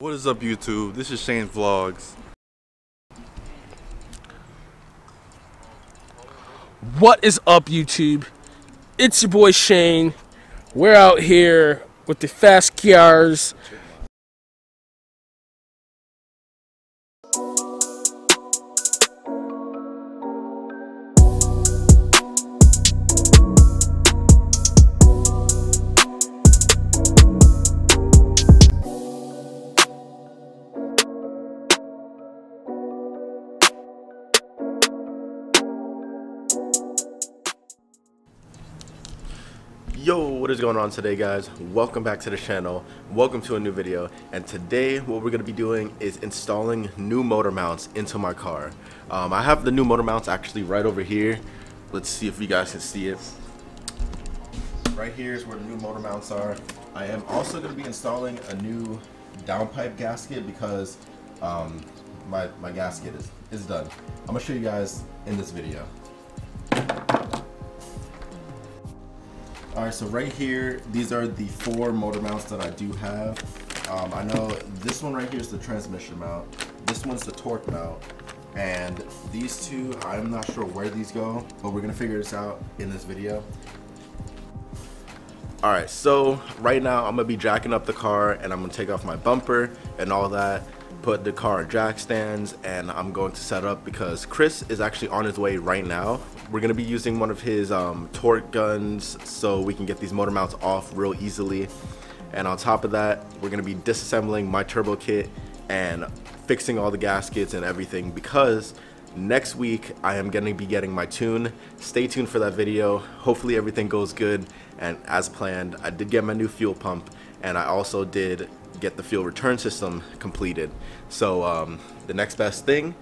What is up, YouTube? This is Shane Vlogs. What is up, YouTube? It's your boy Shane. We're out here with the fast cars. Yo, what is going on today, guys? Welcome back to the channel. Welcome to a new video. And today what we're going to be doing is installing new motor mounts into my car. I have the new motor mounts actually right over here. Let's see if you guys can see it. Right here is where the new motor mounts are. I am also going to be installing a new downpipe gasket because my gasket is done. I'm going to show you guys in this video. Alright, so right here, these are the 4 motor mounts that I do have. I know this one right here is the transmission mount, this one's the torque mount, and these two, I'm not sure where these go, but we're going to figure this out in this video. Alright, so right now I'm going to be jacking up the car and I'm going to take off my bumper and all that, put the car on jack stands, and I'm going to set up because Chris is actually on his way right now. We're going to be using one of his torque guns so we can get these motor mounts off real easily. And on top of that, we're going to be disassembling my turbo kit and fixing all the gaskets and everything because next week I am going to be getting my tune. Stay tuned for that video. Hopefully everything goes good, and as planned, I did get my new fuel pump and I also did get the fuel return system completed. So the next best thing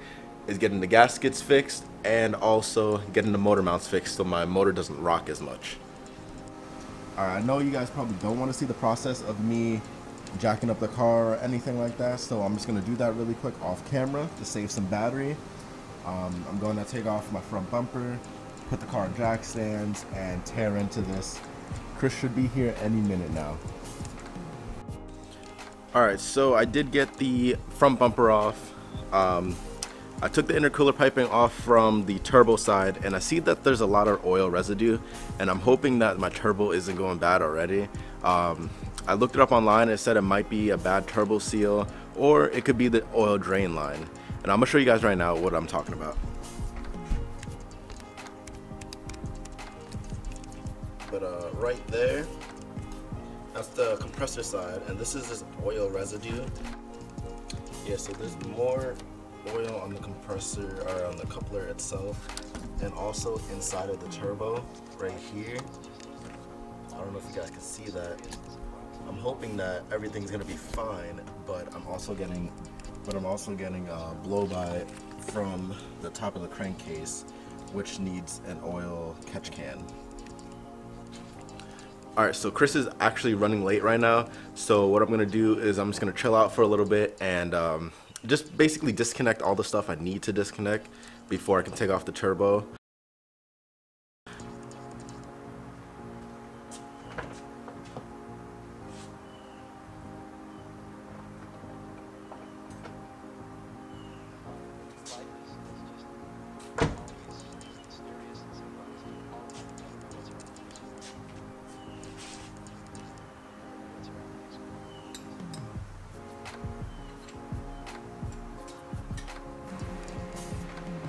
is getting the gaskets fixed and also getting the motor mounts fixed so my motor doesn't rock as much. Alright, I know you guys probably don't want to see the process of me jacking up the car or anything like that, so I'm just going to do that really quick off camera to save some battery. I'm going to take off my front bumper, put the car on jack stands, and tear into this. Chris should be here any minute now. Alright, so I did get the front bumper off. I took the intercooler piping off from the turbo side, and I see that there's a lot of oil residue, and I'm hoping that my turbo isn't going bad already. I looked it up online and it said it might be a bad turbo seal, or it could be the oil drain line. And I'm going to show you guys right now what I'm talking about. But right there, that's the compressor side, and this is this oil residue. Yeah, so there's more oil on the compressor, or on the coupler itself, and also inside of the turbo right here. I don't know if you guys can see that. I'm hoping that everything's gonna be fine, but I'm also getting blow by from the top of the crankcase, which needs an oil catch can. Alright, so Chris is actually running late right now, so what I'm going to do is I'm just going to chill out for a little bit and just basically disconnect all the stuff I need to disconnect before I can take off the turbo.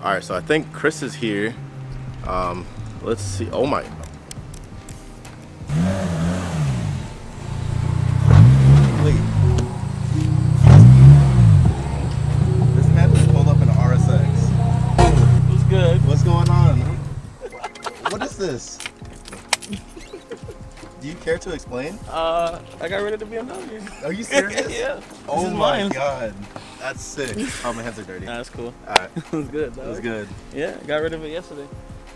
Alright, so I think Chris is here. Let's see. Oh my. Wait. This man just pulled up in an RSX. What's good? What's going on? What is this? Do you care to explain? I got rid of the BMW. Are you serious? Yeah. Oh my god. That's sick. Oh, my hands are dirty. Nah, that's cool. Alright. It was good, dog. It was good. Yeah, got rid of it yesterday.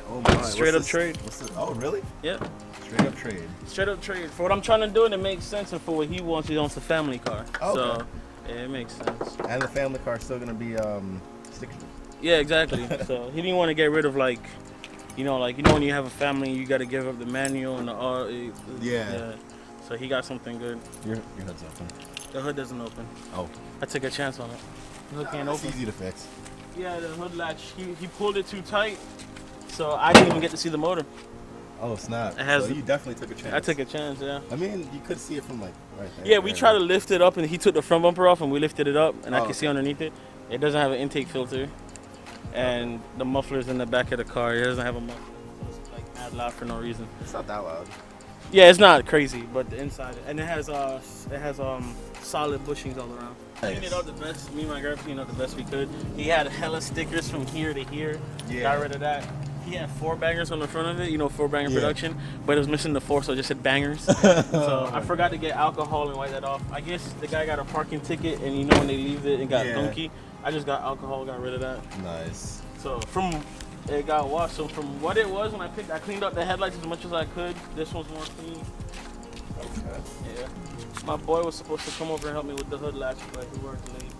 Oh my. Straight up trade. Oh, really? Yep. Straight up trade. Straight up trade. For what I'm trying to do, and it makes sense, and for what he wants a family car. Okay. So, yeah, it makes sense. And the family car is still going to be stick. Yeah, exactly. So, he didn't want to get rid of, like, you know when you have a family, you got to give up the manual and the R. Yeah. So, he got something good. Your head's open. The hood doesn't open. Oh. I took a chance on it. The hood can't It's open. easy to fix. Yeah, the hood latch. He pulled it too tight, so I didn't even get to see the motor. Oh snap! It has so you definitely took a chance. I took a chance, yeah. I mean, you could see it from like right there. Yeah, we tried to lift it up, and he took the front bumper off, and we lifted it up, and I Oh, could see underneath it. It doesn't have an intake filter, and the muffler's in the back of the car. It doesn't have a muffler, so it's like mad loud for no reason. It's not that loud. Yeah, it's not crazy, but the inside, and it has solid bushings all around. Nice. Cleaned it up the best. Me and my girl cleaned up the best we could. He had hella stickers from here to here. Yeah. Got rid of that. He had 4 bangers on the front of it, 4-banger Yeah. production, but it was missing the 4, so it just said bangers. So I forgot to get alcohol and wipe that off. I guess the guy got a parking ticket, and when they leave it, it got funky. I just got alcohol, got rid of that. Nice. So it got washed. So from what it was when I cleaned up the headlights as much as I could. This one's more clean. Okay. Yeah. My boy was supposed to come over and help me with the hood latch, but he worked late.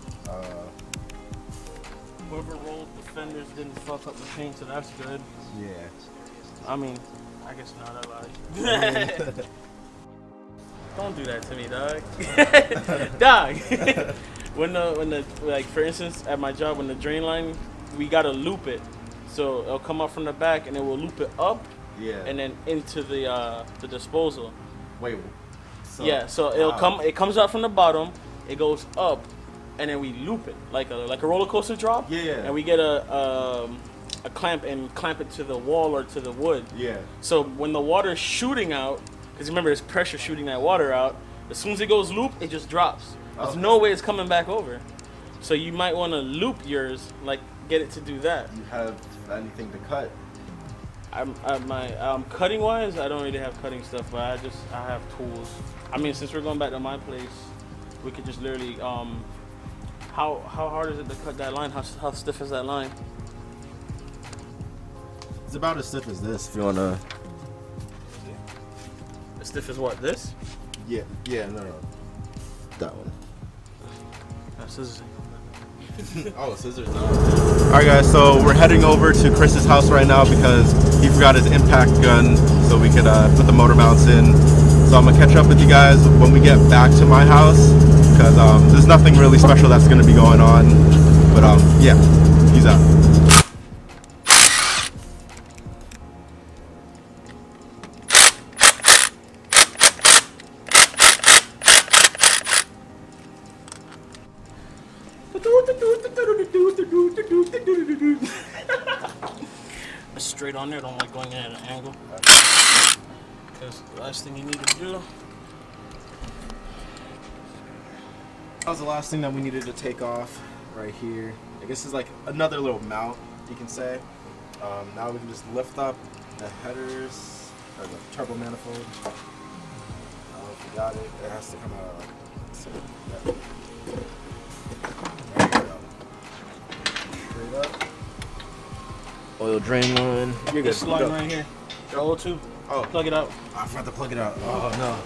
Whoever rolled the fenders didn't fuck up the paint, so that's good. Yeah. I mean, I guess not. I lied. Don't do that to me, dog. Dog. when the like for instance at my job when the drain line, we gotta loop it, so it'll come up from the back and it will loop it up. Yeah. And then into the disposal. Wait. So, yeah. So it'll come. It comes out from the bottom. It goes up. And then we loop it like a roller coaster drop. Yeah. And we get a clamp and clamp it to the wall or to the wood. Yeah. So when the water's shooting out, because remember there's pressure shooting that water out, as soon as it goes loop, it just drops. There's no way it's coming back over. So you might want to loop yours, like get it to do that. You have anything to cut? Cutting wise, I don't really have cutting stuff, but I have tools. I mean, since we're going back to my place, we could just literally How hard is it to cut that line? How stiff is that line? It's about as stiff as this. If you wanna. As stiff as what? This? Yeah. Yeah. No. That one. Scissors. Oh, scissors. All right, guys. So we're heading over to Chris's house right now because he forgot his impact gun, so we could put the motor mounts in. So I'm gonna catch up with you guys when we get back to my house. Because there's nothing really special that's going to be going on. But yeah, peace out. Straight on there, don't like going at an angle. Because the last thing you need to do. That was the last thing that we needed to take off right here. I guess it's like another little mount, you can say. Now we can just lift up the headers, or the turbo manifold. If you got it, it has to come out like so. Yeah. There you go. Straight up. Oil drain line. You're good. Slide right here. The O2. Oh. Plug it out. I forgot to plug it out. Oh no.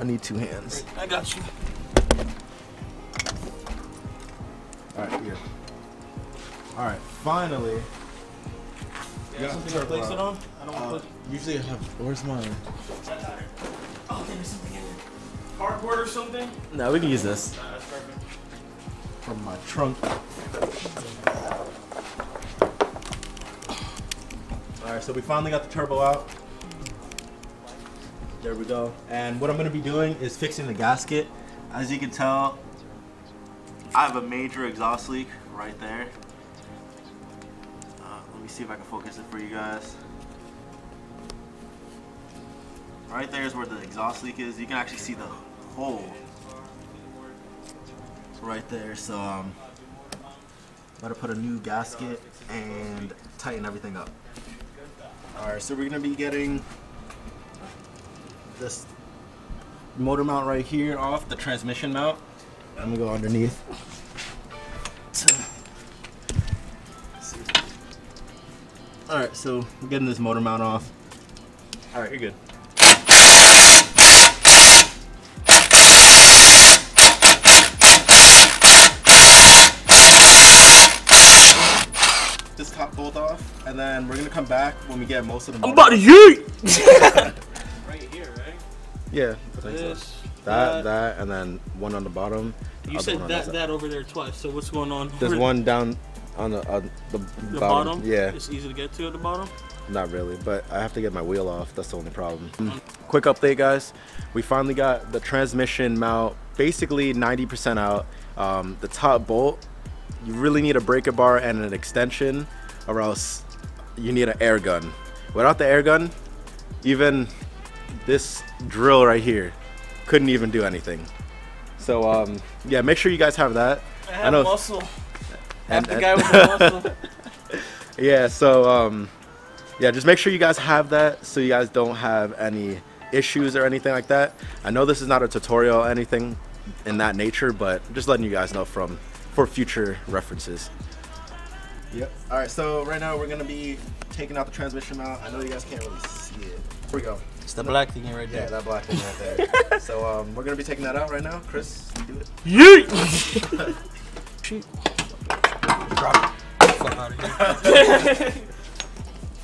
I need 2 hands. I got you. Alright, here. Alright, finally. Yeah, something to place it on? I don't want to put. Usually I have. Where's mine? Oh, there's something in there. Cardboard or something? No, we can use this. Nah, that's perfect. From my trunk. Alright, so we finally got the turbo out. There we go. And what I'm going to be doing is fixing the gasket. As you can tell, I have a major exhaust leak right there. Let me see if I can focus it for you guys. Right there is where the exhaust leak is. You can actually see the hole right there. So I'm going to put a new gasket and tighten everything up. Alright, so we're going to be getting this motor mount right here off, the transmission mount. I'm gonna go underneath. Alright, so we're getting this motor mount off. Alright, you're good. This top bolt off, and then we're gonna come back when we get most of the motor. I'm about to yeet! Right here, right? Yeah, I think so. This, That, and then one on the bottom. You said that over there twice. So what's going on? There's one down on the bottom. Yeah. It's easy to get to at the bottom. Not really, but I have to get my wheel off. That's the only problem. Quick update, guys. We finally got the transmission mount basically 90% out. The top bolt, you really need a breaker bar and an extension, or else you need an air gun. Without the air gun, even this drill right here couldn't even do anything. So yeah, make sure you guys have that. I know muscle. And the guy with the muscle. Yeah, so yeah, just make sure you guys have that so you guys don't have any issues or anything like that. I know this is not a tutorial or anything in that nature, but just letting you guys know for future references. Yep. All right, so right now we're gonna be taking out the transmission mount. I know you guys can't really see it. Here we go. It's the black thing right there. Yeah, that black thing right there. So we're gonna be taking that out right now. Chris, you do it. Yeet! Shoot. Drop it. Fuck out of here.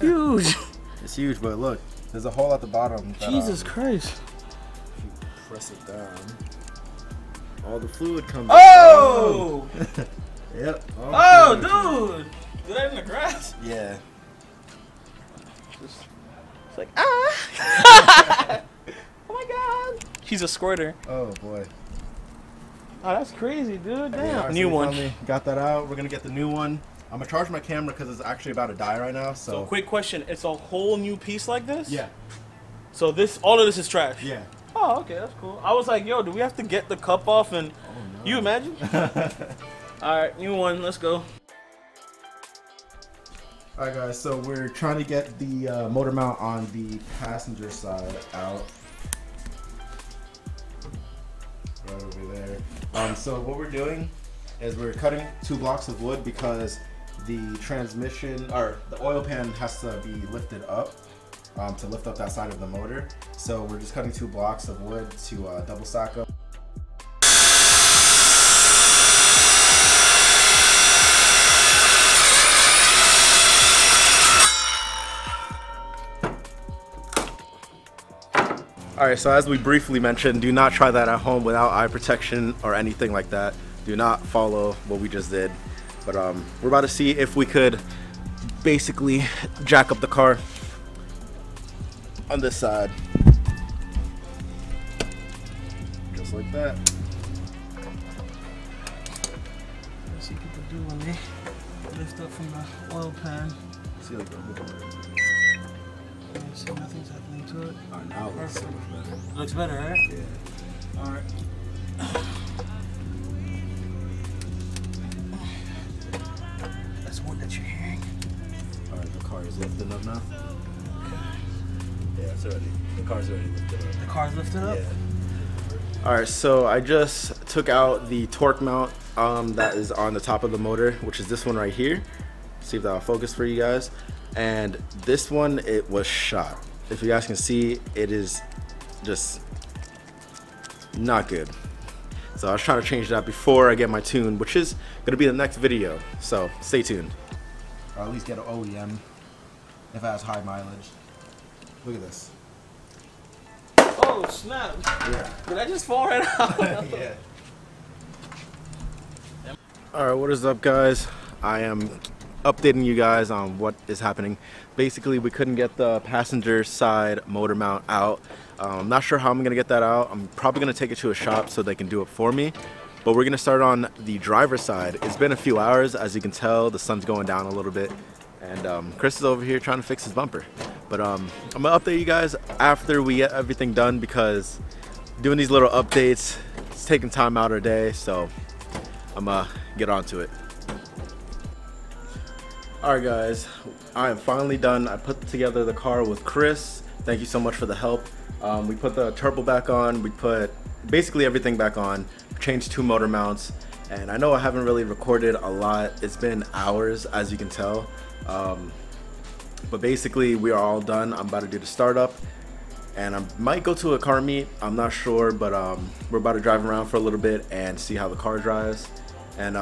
Huge. It's huge, but look, there's a hole at the bottom. That, Jesus Christ. If you press it down, all the fluid comes Oh! out. Yep. Oh, dude! Do that in the grass? Yeah. It's like, ah! Oh my god! She's a squirter. Oh boy. Oh, that's crazy, dude. Damn. Yeah, New one. Got that out. We're gonna get the new one. I'm gonna charge my camera because it's actually about to die right now. So, quick question: it's a whole new piece like this? Yeah. So all of this is trash. Yeah. Oh, okay, that's cool. I was like, yo, do we have to get the cup off and? Oh, no. You imagine? All right, new one. Let's go. All right, guys. So we're trying to get the motor mount on the passenger side out. Right over there. So what we're doing is we're cutting 2 blocks of wood because the transmission or the oil pan has to be lifted up to lift up that side of the motor. So we're just cutting 2 blocks of wood to double stack up. Alright, so as we briefly mentioned, do not try that at home without eye protection or anything like that. Do not follow what we just did. But we're about to see if we could basically jack up the car on this side. Just like that. Let's see people do when they lift up from the oil pan. See, like, So nothing's happening to it. oh, now it looks so much better. Looks better, right? Yeah. All right. That's what that you're hearing. Alright, the car is lifting up now. Yeah, it's already. The car's already lifted up. The car's lifted up? Yeah. Alright, so I just took out the torque mount that is on the top of the motor, which is this one right here. See if that'll focus for you guys. And this one, it was shot. If you guys can see, it is just not good. So I was trying to change that before I get my tune, which is gonna be the next video. So stay tuned. Or at least get an OEM if it has high mileage. Look at this. Oh, snap. Yeah. Did I just fall right out? Yeah. Alright, what is up, guys? I am updating you guys on what is happening. Basically, we couldn't get the passenger side motor mount out. I'm not sure how I'm gonna get that out. I'm probably gonna take it to a shop so they can do it for me. But we're gonna start on the driver's side. It's been a few hours, as you can tell. The sun's going down a little bit, and Chris is over here trying to fix his bumper. But I'm gonna update you guys after we get everything done, because doing these little updates, it's taking time out of our day. So I'm gonna get on to it. Alright guys, I am finally done. I put together the car with Chris. Thank you so much for the help. We put the turbo back on, we put basically everything back on, changed 2 motor mounts, and I know I haven't really recorded a lot. It's been hours, as you can tell. But basically we are all done. I'm about to do the startup, and I might go to a car meet, I'm not sure, but we're about to drive around for a little bit and see how the car drives. And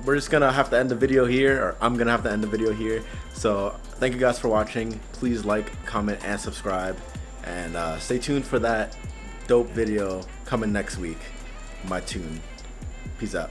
we're just gonna have to end the video here, or I'm gonna have to end the video here. So thank you guys for watching. Please like, comment, and subscribe, and stay tuned for that dope video coming next week. My tune. Peace out.